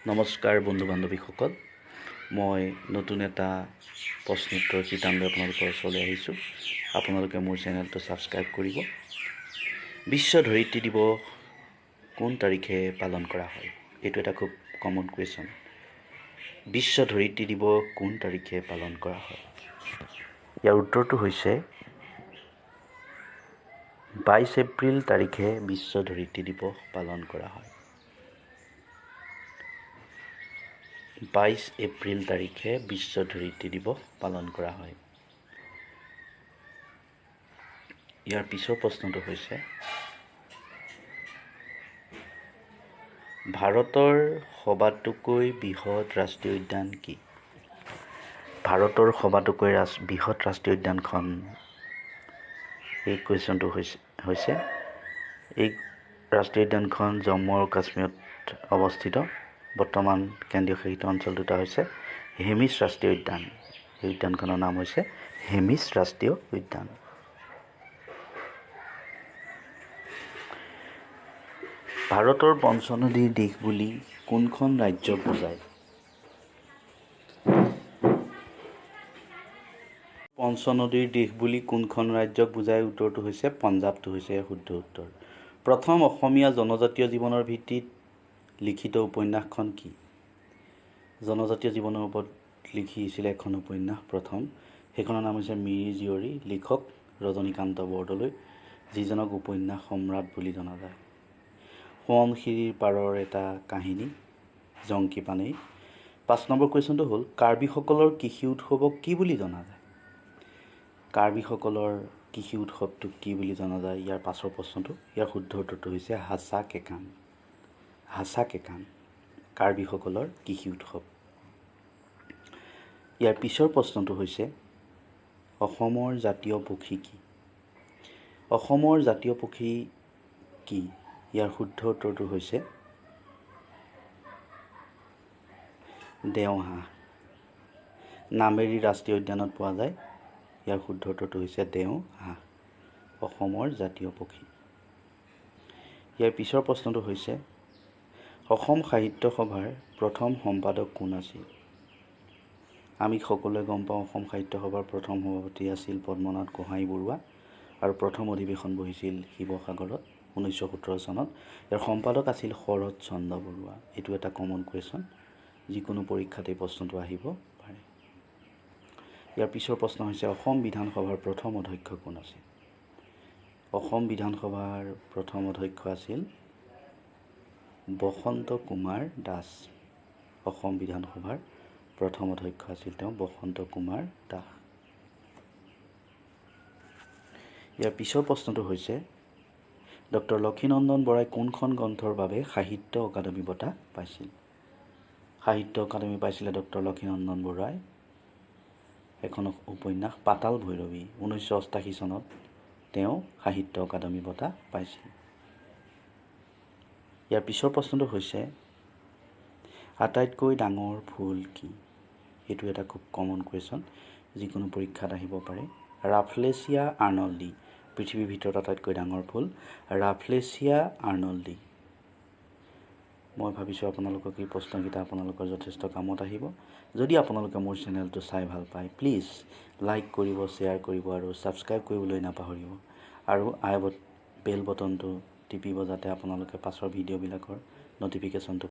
নমস্কাৰ বন্ধু বান্ধৱীসকল, মই নতুন এটা প্ৰশ্নোত্তৰ শিতান লৈ আপোনালোকৰ ওচৰলৈ আহিছোঁ। আপোনালোকে মোৰ চেনেলটো ছাবস্ক্ৰাইব কৰিব। বিশ্ব ধৰিত্ৰী দিৱস কোন তাৰিখে পালন কৰা হয়? এইটো এটা খুব কমন কুৱেশ্যন। বিশ্ব ধৰিত্ৰী দিৱস কোন তাৰিখে পালন কৰা হয়? ইয়াৰ উত্তৰটো হৈছে 22 এপ্ৰিল তাৰিখে বিশ্ব ধৰিত্ৰী দিৱস পালন কৰা হয়। 22 এপ্ৰিল তাৰিখে বিশ্ব ধৰিত্ৰী দিৱস পালন কৰা হয়। ইয়াৰ পিছৰ প্ৰশ্নটো হৈছে ভাৰতৰ সবাতোকৈ বৃহৎ ৰাষ্ট্ৰীয় উদ্যান কি? ভাৰতৰ সবাতোকৈ বৃহৎ ৰাষ্ট্ৰীয় উদ্যানখন, এই কুৱেশ্যনটো হৈছে এই ৰাষ্ট্ৰীয় উদ্যানখন জম্মু আৰু কাশ্মীৰত অৱস্থিত। বৰ্তমান কেন্দ্ৰীয় শাসিত অঞ্চল দুটা হৈছে হেমিছ ৰাষ্ট্ৰীয় উদ্যান। এই উদ্যানখনৰ নাম হৈছে হেমিছ ৰাষ্ট্ৰীয় উদ্যান। ভাৰতৰ পঞ্চনদীৰ দেশ বুলি কোনখন ৰাজ্যক বুজায়? পঞ্চনদীৰ দেশ বুলি কোনখন ৰাজ্যক বুজায়? উত্তৰটো হৈছে পঞ্জাৱটো হৈছে শুদ্ধ উত্তৰ। প্ৰথম অসমীয়া জনজাতীয় জীৱনৰ ভিত্তিত লিখিত উপন্যাসখন কি? জনজাতীয় জীৱনৰ ওপৰত লিখিছিলে এখন উপন্যাস প্ৰথম, সেইখনৰ নাম হৈছে মিৰি জীয়ৰী, লিখক ৰজনীকান্ত বৰদলৈ, যিজনক উপন্যাস সম্ৰাট বুলি জনা যায়। সোৱণশিৰিৰ পাৰৰ এটা কাহিনী, জংকী পানেই। 5 নম্বৰ কুৱেশ্যনটো হ'ল কাৰ্বিসকলৰ কৃষি উৎসৱক কি বুলি জনা যায়? কাৰ্বিসকলৰ কৃষি উৎসৱটোক কি বুলি জনা যায়? ইয়াৰ পাছৰ প্ৰশ্নটো, ইয়াৰ শুদ্ধ উত্তৰটো হৈছে হাছা কেকান। হাছা কেকান কাৰ্বিসকলৰ কৃষি উৎসৱ। ইয়াৰ পিছৰ প্ৰশ্নটো হৈছে অসমৰ জাতীয় পক্ষী কি? অসমৰ জাতীয় পক্ষী কি? ইয়াৰ শুদ্ধ উত্তৰটো হৈছে দেওহাঁহ। নামেৰি ৰাষ্ট্ৰীয় উদ্যানত পোৱা যায়। ইয়াৰ শুদ্ধ উত্তৰটো হৈছে দেওহাঁহ, অসমৰ জাতীয় পক্ষী। ইয়াৰ পিছৰ প্ৰশ্নটো হৈছে অসম সাহিত্য সভাৰ প্ৰথম সম্পাদক কোন আছিল? আমি সকলোৱে গম পাওঁ অসম সাহিত্য সভাৰ প্ৰথম সভাপতি আছিল পদ্মনাথ গোহাঁই বৰুৱা, আৰু প্ৰথম অধিৱেশন বহিছিল শিৱসাগৰত 1917 চনত। ইয়াৰ সম্পাদক আছিল শৰৎ চন্দ্ৰ বৰুৱা। এইটো এটা কমন কুৱেশ্যন, যিকোনো পৰীক্ষাত এই প্ৰশ্নটো আহিব পাৰে। ইয়াৰ পিছৰ প্ৰশ্ন হৈছে অসম বিধানসভাৰ প্ৰথম অধ্যক্ষ কোন আছিল? অসম বিধানসভাৰ প্ৰথম অধ্যক্ষ আছিল বসন্ত কুমাৰ দাস। অসম বিধানসভাৰ প্ৰথম অধ্যক্ষ আছিল তেওঁ বসন্ত কুমাৰ দাস। ইয়াৰ পিছৰ প্ৰশ্নটো হৈছে ডক্টৰ লক্ষীনন্দন বৰাই কোনখন গ্ৰন্থৰ বাবে সাহিত্য অকাডেমী বঁটা পাইছিল? সাহিত্য অকাডেমী পাইছিলে ডক্টৰ লক্ষীনন্দন বৰাই এখন উপন্যাস পাতাল ভৈৰৱী। 1988 চনত তেওঁ সাহিত্য অকাডেমী বঁটা পাইছিল। ইয়াৰ পিছৰ প্ৰশ্নটো হৈছে আটাইতকৈ ডাঙৰ ফুল কি? এইটো এটা খুব কমন কুৱেশ্যন, যিকোনো পৰীক্ষাত আহিব পাৰে। ৰাফলেচিয়া আৰ্নল্ডি, পৃথিৱীৰ ভিতৰত আটাইতকৈ ডাঙৰ ফুল ৰাফলেচিয়া আৰ্নল্ডি। মই ভাবিছোঁ আপোনালোকক এই প্ৰশ্নকেইটা আপোনালোকৰ যথেষ্ট কামত আহিব। যদি আপোনালোকে মোৰ চেনেলটো চাই ভাল পায়, প্লিজ লাইক কৰিব, শ্বেয়াৰ কৰিব আৰু ছাবস্ক্ৰাইব কৰিবলৈ নাপাহৰিব। আৰু বেল বটনটো টিপিব যাতে আপোনালোকে পাছৰ ভিডিঅ'বিলাকৰ ন'টিফিকেশ্যনটো